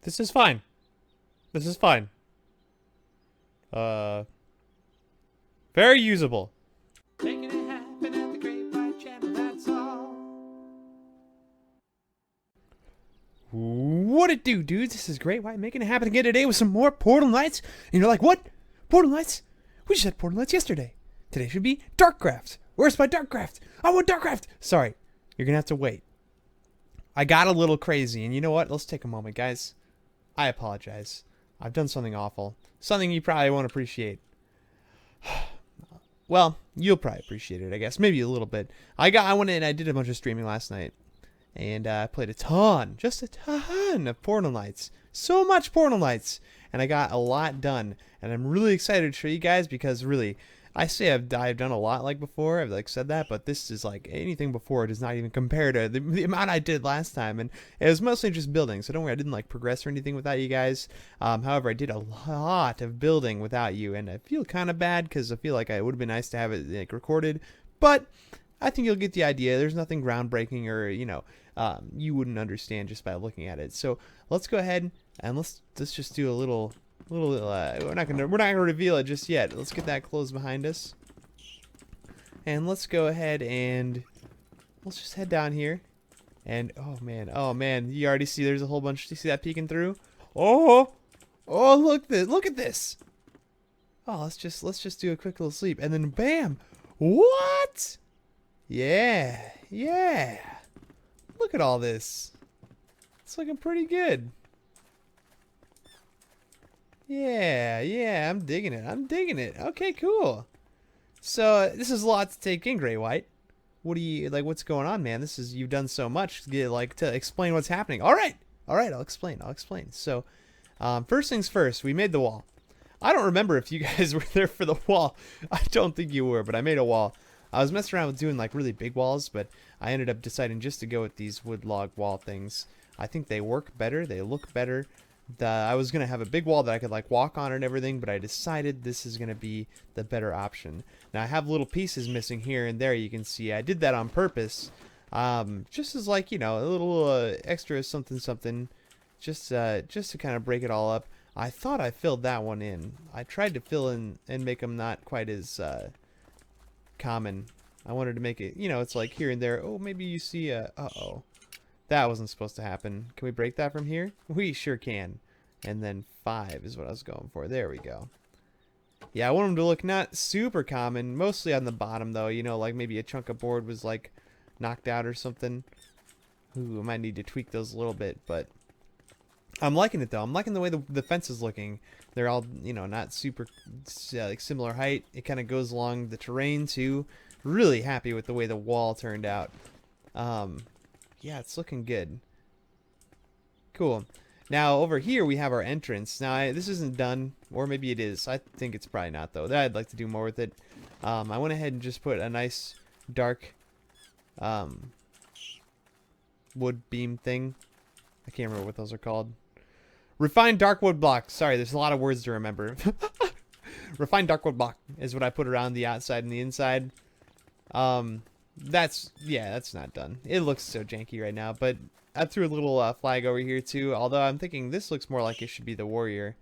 This is fine. This is fine. Uh, very usable. Making it happen at the Great White Channel, that's all. What it do, dudes? This is Great White making it happen again today with some more Portal Knights. And you're like, what? Portal Knights? We just had Portal Knights yesterday. Today should be Darkcraft. Where's my Darkcraft? I want Darkcraft. Sorry, you're gonna have to wait. I got a little crazy, and you know what? Let's take a moment, guys. I apologize. I've done something awful. Something you probably won't appreciate. Well, you'll probably appreciate it, I guess. Maybe a little bit. I went in and I did a bunch of streaming last night. And I played a ton, just a ton of Portal Knights. So much Portal Knights. And I got a lot done. And I'm really excited to show you guys because really, I say I've done a lot like before. I've said that, but this is like anything before does not even compare to the amount I did last time. And it was mostly just building. So don't worry, I didn't progress or anything without you guys. However, I did a lot of building without you. And I feel kind of bad because I feel like it would have been nice to have it recorded. But I think you'll get the idea. There's nothing groundbreaking or, you wouldn't understand just by looking at it. So let's go ahead and let's just do a little we're not gonna reveal it just yet. Let's get that closed behind us. And let's go ahead and let's just head down here. And oh man, you already see there's a whole bunch. Do you see that peeking through? Oh look at this. Oh, let's just do a quick little sleep and then bam. What? Yeah. Look at all this. It's looking pretty good. Yeah, I'm digging it. Okay, cool. So this is a lot to take in, Gray White. What do you what's going on, man? You've done so much to explain what's happening. All right, I'll explain. So, first things first, we made the wall. I don't remember if you guys were there for the wall. I don't think you were, but I made a wall. I was messing around with doing really big walls, but I ended up deciding just to go with these wood log wall things. I think they work better. They look better. I was going to have a big wall that I could walk on and everything, but I decided this is going to be the better option. Now I have little pieces missing here and there. You can see I did that on purpose. Just as a little extra something, just to kind of break it all up. I thought I filled that one in. I tried to fill in and make them not quite as common. I wanted to make it, it's like here and there. Oh, maybe you see uh-oh. That wasn't supposed to happen. Can we break that from here? We sure can. And then 5 is what I was going for. There we go. Yeah, I want them to look not super common. Mostly on the bottom, though. Like maybe a chunk of board was knocked out or something. Ooh, I might need to tweak those a little bit, but I'm liking it, though. I'm liking the way the fence is looking. They're all, not super similar height. It kind of goes along the terrain, too. Really happy with the way the wall turned out. Yeah, it's looking good. Cool. Now, over here, we have our entrance. Now, this isn't done, or maybe it is. I think it's probably not, though. I'd like to do more with it. I went ahead and just put a nice dark wood beam thing. I can't remember what those are called. Refined dark wood block. Sorry, there's a lot of words to remember. Refined dark wood block is what I put around the outside and the inside. That's not done. It looks so janky right now, but I threw a little flag over here too, although I'm thinking this looks more like it should be the warrior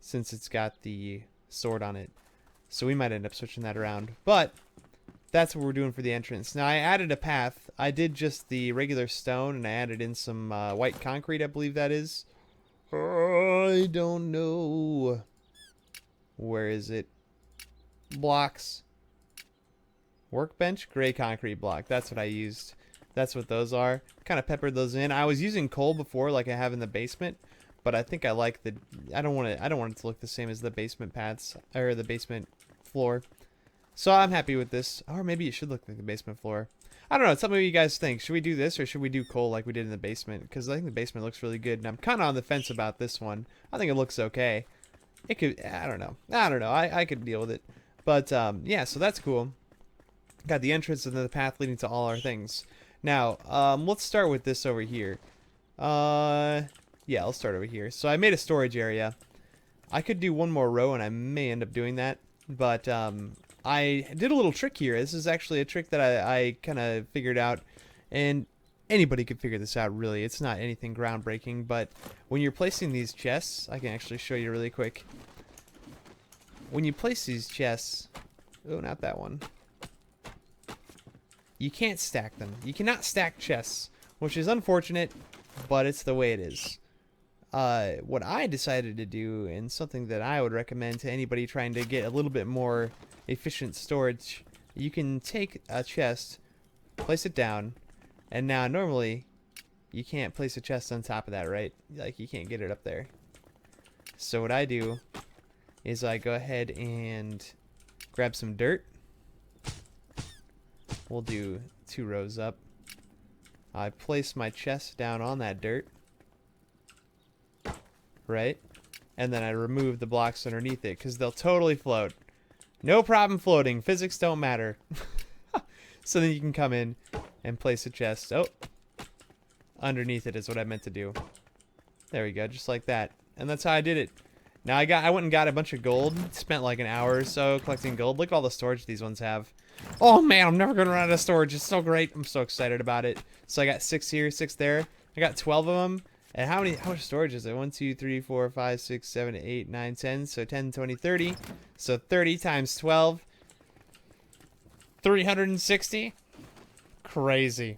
since it's got the sword on it. So we might end up switching that around, but that's what we're doing for the entrance. Now I added a path. I did just the regular stone and I added in some white concrete, I believe that is. I don't know. Where is it? Blocks. Workbench, gray concrete block. That's what I used. That's what those are. Kind of peppered those in. I was using coal before, like I have in the basement, but I think I like the. I don't want it to look the same as the basement paths or the basement floor. So I'm happy with this. Or maybe it should look like the basement floor. I don't know. Tell me what you guys think. Should we do this or should we do coal like we did in the basement? Because I think the basement looks really good, and I'm kind of on the fence about this one. I think it looks okay. It could. I don't know. I could deal with it. But yeah. So that's cool. Got the entrance and then the path leading to all our things. Now, let's start with this over here. Yeah, let's start over here. So I made a storage area. I could do one more row, and I may end up doing that. But I did a little trick here. This is actually a trick that I kind of figured out. And anybody could figure this out, really. It's not anything groundbreaking, but when you're placing these chests, I can actually show you really quick. When you place these chests, oh, not that one. You can't stack them. You cannot stack chests, which is unfortunate, but it's the way it is. What I decided to do, and something that I would recommend to anybody trying to get a little bit more efficient storage, you can take a chest, place it down, and now normally you can't place a chest on top of that, right? Like, you can't get it up there. So what I do is I go ahead and grab some dirt. We'll do 2 rows up. I place my chest down on that dirt, right? And then I remove the blocks underneath it, because they'll totally float. No problem floating. Physics don't matter. So then you can come in and place a chest. Oh, underneath it is what I meant to do. There we go, just like that. And that's how I did it. Now I went and got a bunch of gold. Spent like an hour or so collecting gold. Look at all the storage these ones have. Oh man, I'm never gonna run out of storage. It's so great. I'm so excited about it. So I got 6 here, 6 there. I got 12 of them. And how much storage is it? 1, 2, 3, 4, 5, 6, 7, 8, 9, 10. So 10, 20, 30. So 30 times 12. 360. Crazy.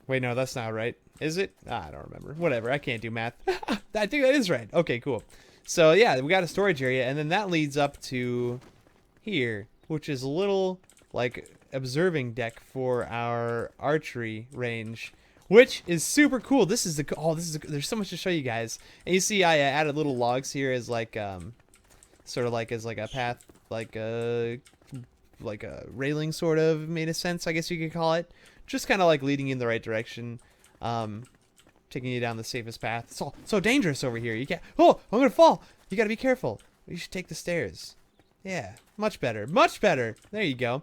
Wait, no, that's not right. Is it? I don't remember. Whatever. I can't do math. I think that is right. Okay, cool. So yeah, we got a storage area, and then that leads up to here, which is a little like observing deck for our archery range, which is super cool. This is there's so much to show you guys. And you see I added little logs here as like sort of like as like a path, like a railing, sort of made a sense, I guess you could call it. Just kind of like leading you in the right direction, taking you down the safest path. It's all so dangerous over here. You can't. Oh, I'm gonna fall. You gotta be careful. You should take the stairs. Yeah, much better, much better. There you go.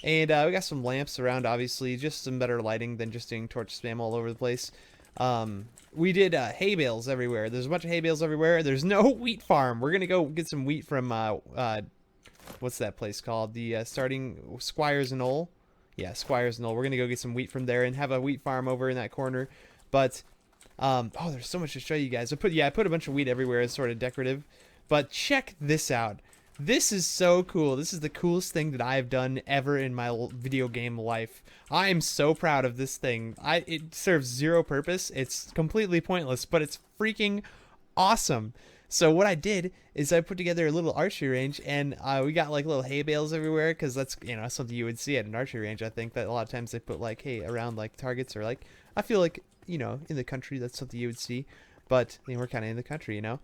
And we got some lamps around, obviously, just some better lighting than just doing torch spam all over the place. We did hay bales everywhere. There's a bunch of hay bales everywhere. There's no wheat farm. We're gonna go get some wheat from what's that place called? The starting Squires and Knoll. Yeah, Squires and Knoll. We're gonna go get some wheat from there and have a wheat farm over in that corner. But oh, there's so much to show you guys. I put a bunch of wheat everywhere as sort of decorative. But check this out. This is so cool. This is the coolest thing that I've done ever in my video game life. I am so proud of this thing. It serves zero purpose. It's completely pointless, but it's freaking awesome. So what I did is I put together a little archery range, and we got like little hay bales everywhere, because that's, you know, something you would see at an archery range. I think that a lot of times they put like hay around like targets, or like, I feel like, you know, in the country that's something you would see. But I mean, we're kind of in the country, you know.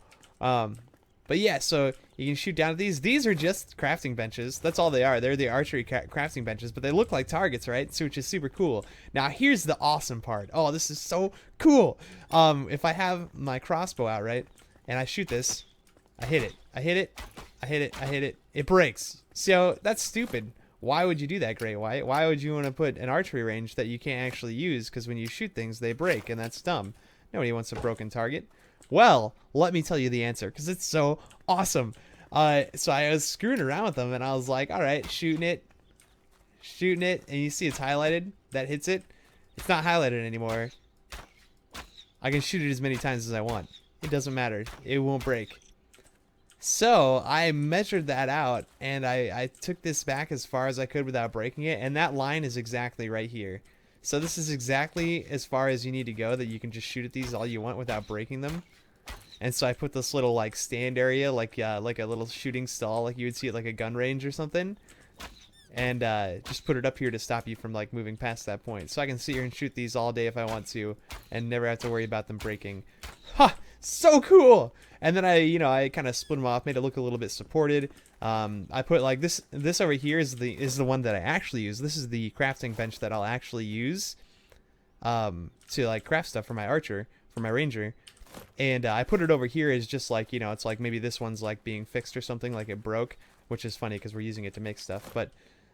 But yeah, so you can shoot down at these. These are just crafting benches. That's all they are. They're the archery crafting benches, but they look like targets, right? So, which is super cool. Now, here's the awesome part. Oh, this is so cool. If I have my crossbow out, right, and I shoot this, I hit it. I hit it. I hit it. I hit it. It breaks. So that's stupid. Why would you do that, Great White? Why would you want to put an archery range that you can't actually use? Because when you shoot things, they break, and that's dumb. Nobody wants a broken target. Well, let me tell you the answer, because it's so awesome. So I was screwing around with them, and I was like, all right, shooting it, and you see it's highlighted. That hits it. It's not highlighted anymore. I can shoot it as many times as I want. It doesn't matter. It won't break. So I measured that out, and I took this back as far as I could without breaking it, and that line is exactly right here. So this is exactly as far as you need to go, that you can just shoot at these all you want without breaking them. And so I put this little like stand area, like a little shooting stall, like you would see at like a gun range or something, and just put it up here to stop you from like moving past that point. So I can sit here and shoot these all day if I want to, and never have to worry about them breaking. Ha! So cool! And then I kind of split them off, made it look a little bit supported. I put like this over here is the one that I actually use. This is the crafting bench that I'll actually use to like craft stuff for my ranger. And I put it over here as just like, you know, it's like maybe this one's like being fixed or something, like it broke, which is funny because we're using it to make stuff. But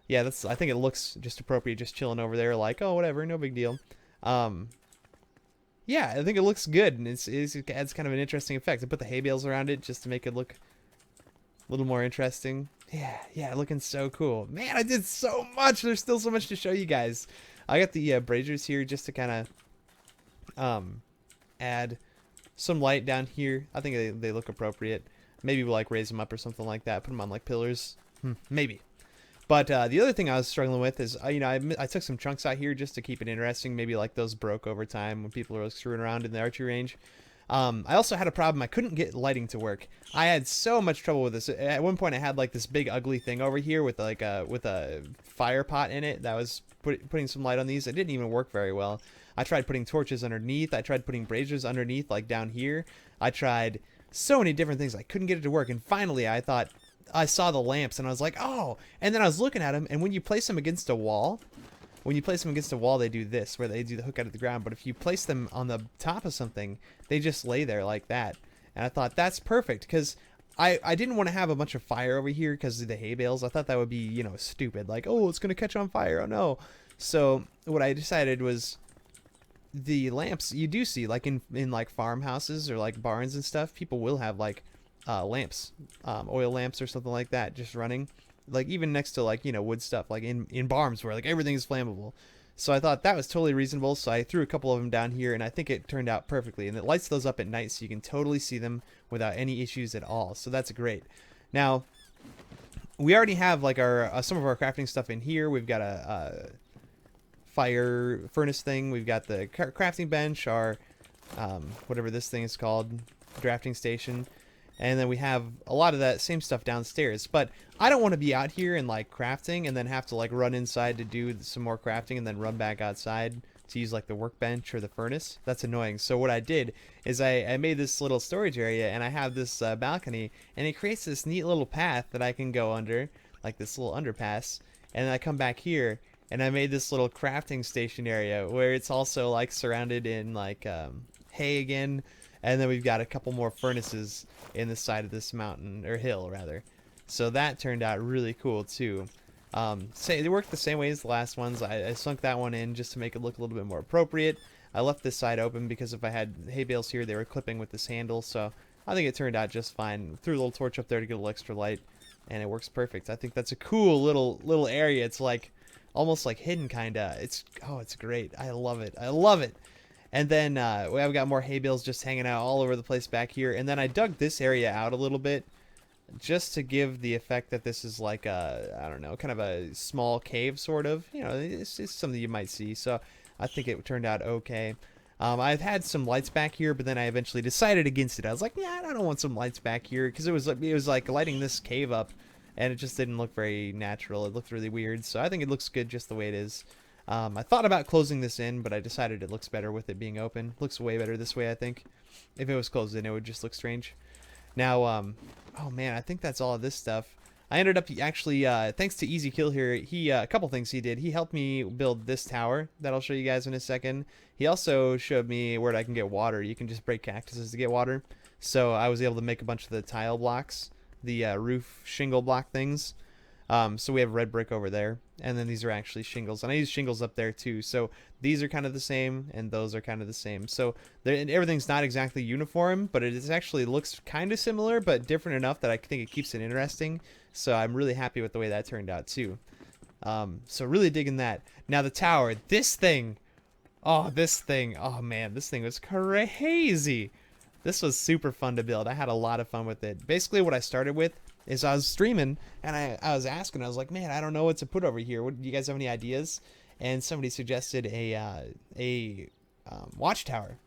yeah, I think it looks just appropriate, just chilling over there, like, oh, whatever, no big deal. Yeah, I think it looks good, and it adds kind of an interesting effect. I put the hay bales around it just to make it look a little more interesting. Yeah, looking so cool. Man, I did so much. There's still so much to show you guys. I got the braziers here just to kind of Add some light down here. I think they look appropriate. Maybe we'll like raise them up or something like that. Put them on like pillars. Maybe. But the other thing I was struggling with is, I took some chunks out here just to keep it interesting. Maybe like those broke over time when people were screwing around in the archery range. I also had a problem. I couldn't get lighting to work. I had so much trouble with this. At one point, I had like this big ugly thing over here with like a fire pot in it that was putting some light on these. It didn't even work very well. I tried putting torches underneath. I tried putting braziers underneath, like down here. I tried so many different things. I couldn't get it to work. And finally, I saw the lamps and I was like, oh. And then I was looking at them, and when you place them against a wall, they do this, where they do the hook out of the ground. But if you place them on the top of something, they just lay there like that. And I thought, that's perfect, because I didn't want to have a bunch of fire over here because of the hay bales. I thought that would be, stupid. Like, oh, it's going to catch on fire. Oh, no. So what I decided was, the lamps you do see, like in like farmhouses or like barns and stuff, people will have like lamps, oil lamps or something like that, just running, like even next to like wood stuff, like in barns where like everything is flammable. So I thought that was totally reasonable, so I threw a couple of them down here, and I think it turned out perfectly, and it lights those up at night so you can totally see them without any issues at all. So that's great. Now we already have like our some of our crafting stuff in here. We've got a fire furnace thing. We've got the crafting bench, our whatever this thing is called, drafting station, and then we have a lot of that same stuff downstairs. But I don't want to be out here and like crafting and then have to like run inside to do some more crafting and then run back outside to use like the workbench or the furnace. That's annoying. So what I did is I made this little storage area, and I have this balcony, and it creates this neat little path that I can go under, like this little underpass, and then I come back here, and I made this little crafting station area where it's also like surrounded in like hay again, and then we've got a couple more furnaces in the side of this mountain, or hill rather. So that turned out really cool too. They worked the same way as the last ones. I sunk that one in just to make it look a little bit more appropriate. I left this side open because if I had hay bales here, they were clipping with this handle, so I think it turned out just fine. Threw a little torch up there to get a little extra light, and it works perfect. I think that's a cool little area. It's like almost like hidden kinda. It's great. I love it. I love it. And then I've got more hay bales just hanging out all over the place back here. And then I dug this area out a little bit just to give the effect that this is like a, I don't know, kind of a small cave sort of. It's something you might see. So I think it turned out okay. I've had some lights back here, but then I eventually decided against it. I was like, yeah, I don't want some lights back here, because it was like lighting this cave up, and it just didn't look very natural. It looked really weird. So I think it looks good just the way it is. I thought about closing this in, but I decided it looks better with it being open. Looks way better this way, I think. If it was closed in, it would just look strange. Now, oh man, I think that's all of this stuff. I ended up actually, thanks to Easy Kill here, a couple things he did. He helped me build this tower that I'll show you guys in a second. He also showed me where I can get water. You can just break cactuses to get water. So I was able to make a bunch of the tile blocks, the roof shingle block things. So we have red brick over there, and then these are actually shingles, and I use shingles up there too. So these are kind of the same, and those are kind of the same. So everything's not exactly uniform, but it actually looks kind of similar, but different enough that I think it keeps it interesting. So I'm really happy with the way that turned out too. So really digging that. Now the tower, this thing, oh man, this thing was crazy. This was super fun to build. I had a lot of fun with it. Basically what I started with is I was streaming, and I was asking, I was like, man, I don't know what to put over here. Do you guys have any ideas? And somebody suggested a watchtower.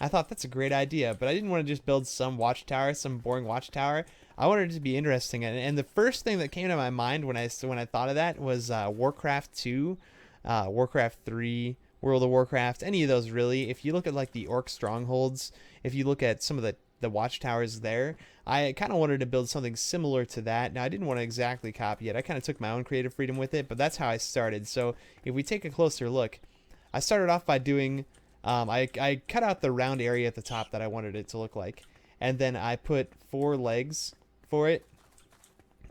I thought that's a great idea, but I didn't want to just build some watchtower, some boring watchtower. I wanted it to be interesting, and the first thing that came to my mind when I thought of that was Warcraft 2, Warcraft 3, World of Warcraft, any of those really. If you look at like the orc strongholds, if you look at some of the watchtowers there, I kind of wanted to build something similar to that. Now I didn't want to exactly copy it. I kind of took my own creative freedom with it, but that's how I started. So if we take a closer look, I started off by doing, I cut out the round area at the top that I wanted it to look like, and then I put 4 legs for it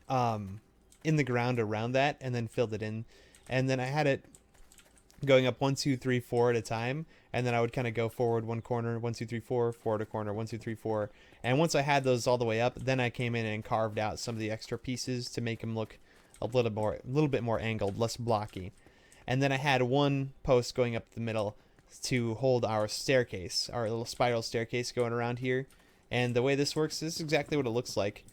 in the ground around that, and then filled it in, and then I had it going up 1, 2, 3, 4 at a time, and then I would kind of go forward one corner, 1, 2, 3, 4, forward a corner, 1, 2, 3, 4, and once I had those all the way up, then I came in and carved out some of the extra pieces to make them look a little bit more angled, less blocky, and then I had one post going up the middle to hold our staircase, our little spiral staircase going around here. And the way this works, this is exactly what it looks like.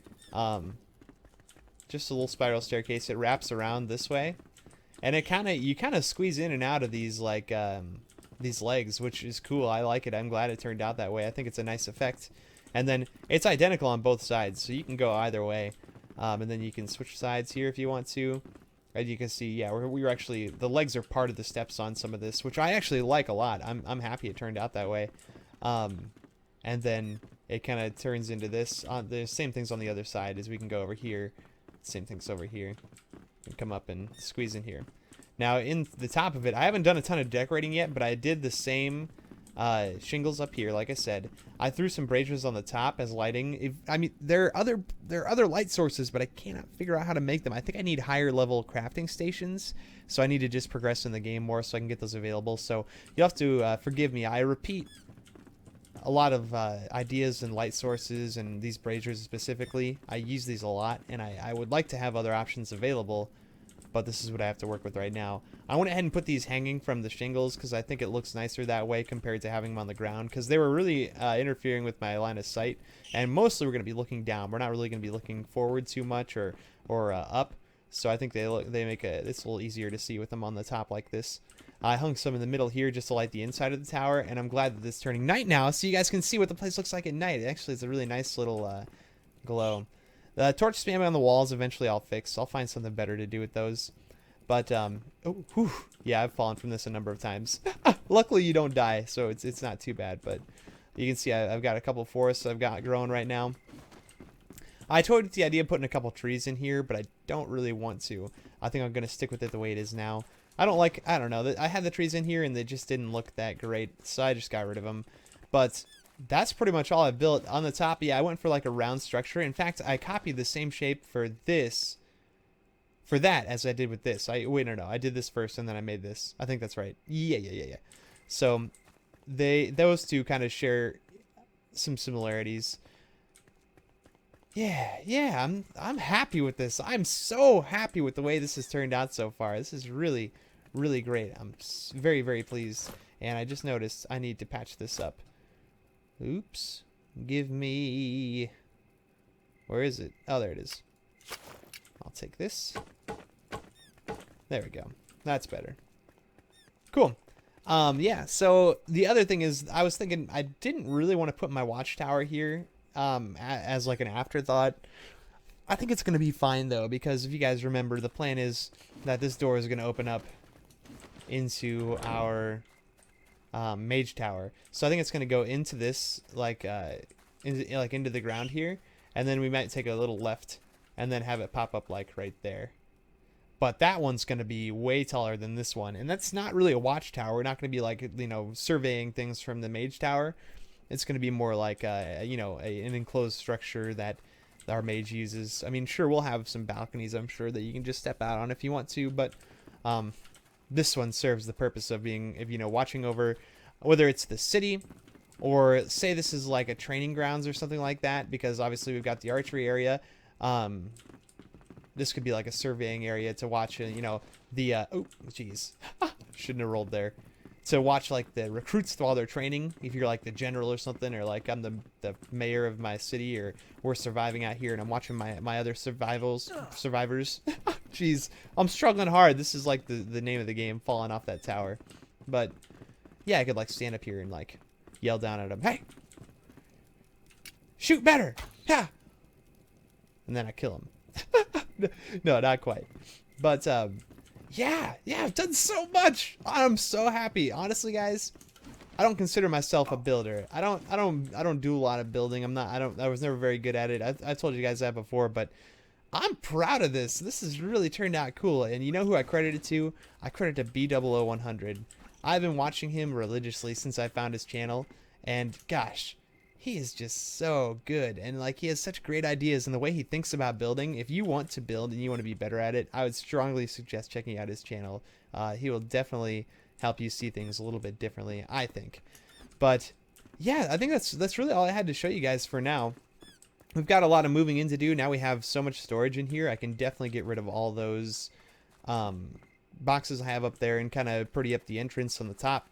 Just a little spiral staircase. It wraps around this way, and you kind of squeeze in and out of these like these legs, which is cool. I like it. I'm glad it turned out that way. I think it's a nice effect. And then it's identical on both sides, so you can go either way. And then you can switch sides here if you want to. As you can see, yeah, we were actually, the legs are part of the steps on some of this, which I actually like a lot. I'm happy it turned out that way. And then it kind of turns into this. The same things on the other side as we can go over here. Same things over here. And come up and squeeze in here. Now, in the top of it, I haven't done a ton of decorating yet, but I did the same shingles up here. Like I said, I threw some braziers on the top as lighting. I mean, there are other light sources, but I cannot figure out how to make them. I think I need higher level crafting stations, so I need to just progress in the game more so I can get those available. So you'll have to forgive me. I repeat a lot of ideas and light sources, and these braziers specifically. I use these a lot, and I would like to have other options available, but this is what I have to work with right now. I went ahead and put these hanging from the shingles because I think it looks nicer that way compared to having them on the ground, because they were really interfering with my line of sight, and mostly we're going to be looking down. We're not really going to be looking forward too much or up, so I think they make it's a little easier to see with them on the top like this. I hung some in the middle here just to light the inside of the tower, and I'm glad that this is turning night now so you guys can see what the place looks like at night. Actually, it's a really nice little glow. The torch spamming on the walls eventually I'll fix. I'll find something better to do with those. But, oh, whew, yeah, I've fallen from this a number of times. Luckily, you don't die, so it's not too bad. But you can see I've got a couple forests I've got growing right now. I toyed with the idea of putting a couple trees in here, but I don't really want to. I think I'm going to stick with it the way it is now. I don't know. I had the trees in here, and they just didn't look that great, so I just got rid of them. But that's pretty much all I built. On the top, yeah, I went for like a round structure. In fact, I copied the same shape for that as I did with this. Wait, no, I did this first, and then I made this. I think that's right. Yeah. So those two kind of share some similarities. Yeah, I'm happy with this. I'm so happy with the way this has turned out so far. This is really, really great. I'm very, very pleased. And I just noticed I need to patch this up. Oops. Give me... Where is it? Oh, there it is. I'll take this. There we go. That's better. Cool. Yeah, so the other thing is I was thinking I didn't really want to put my watchtower here as like an afterthought. I think it's going to be fine though, because if you guys remember, the plan is that this door is going to open up into our mage tower. So I think it's going to go into this into the ground here, and then we might take a little left and then have it pop up like right there. But that one's going to be way taller than this one, and that's not really a watchtower. We're not going to be like, you know, surveying things from the mage tower. It's going to be more like you know, an enclosed structure that our mage uses. I mean, sure, we'll have some balconies, I'm sure, that you can just step out on if you want to, but this one serves the purpose of being, you know, watching over, whether it's the city or say this is like a training grounds or something like that, because obviously we've got the archery area. This could be like a surveying area to watch, you know, the oh jeez, shouldn't have rolled there. To watch like the recruits while they're training, if you're like the general or something, or like I'm the mayor of my city, or we're surviving out here and I'm watching my other survivors. Jeez, I'm struggling hard. This is like the name of the game, falling off that tower. But yeah, I could like stand up here and like yell down at them, hey, shoot better, yeah, and then I kill him. No, not quite. But yeah, I've done so much. I'm so happy. Honestly, guys, I don't consider myself a builder. I don't do a lot of building. I was never very good at it. I told you guys that before, but I'm proud of this. This has really turned out cool. And you know who I credit it to? I credit to B000100. I've been watching him religiously since I found his channel, and gosh, he is just so good, and like he has such great ideas, and the way he thinks about building. If you want to build and you want to be better at it, I would strongly suggest checking out his channel. He will definitely help you see things a little bit differently, I think. But yeah, I think that's really all I had to show you guys for now. We've got a lot of moving in to do. Now we have so much storage in here. I can definitely get rid of all those boxes I have up there and kind of pretty up the entrance on the top.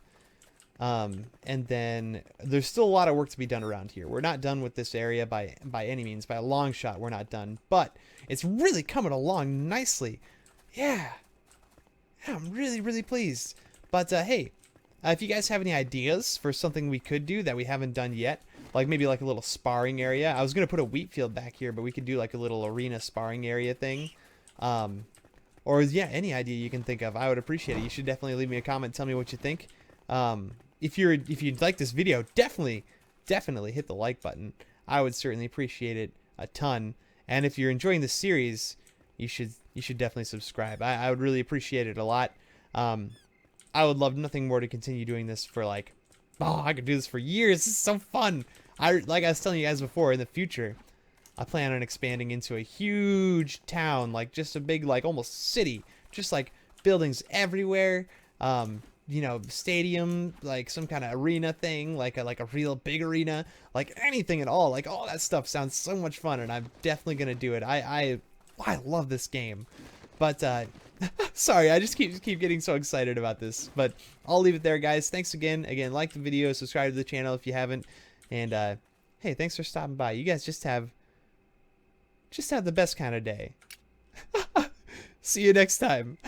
And then there's still a lot of work to be done around here. We're not done with this area by any means. By a long shot, we're not done. But it's really coming along nicely. Yeah. Yeah, I'm really, really pleased. But hey, if you guys have any ideas for something we could do that we haven't done yet, like maybe like a little sparring area. I was going to put a wheat field back here, but we could do like a little arena sparring area thing. Or yeah, any idea you can think of, I would appreciate it. You should definitely leave me a comment, tell me what you think. If you'd like this video, definitely hit the like button. I would certainly appreciate it a ton. And if you're enjoying this series, you should definitely subscribe. I would really appreciate it a lot. I would love nothing more to continue doing this for like, oh, I could do this for years. This is so fun. Like I was telling you guys before, in the future, I plan on expanding into a huge town, like just a big, like almost city, just like buildings everywhere. You know, stadium, like some kind of arena thing, like a real big arena, like anything at all. Like all that stuff sounds so much fun, and I'm definitely gonna do it. I love this game, but sorry, I just keep getting so excited about this. But I'll leave it there, guys. Thanks again. Like the video, subscribe to the channel if you haven't, and hey, thanks for stopping by. You guys just have the best kind of day. See you next time.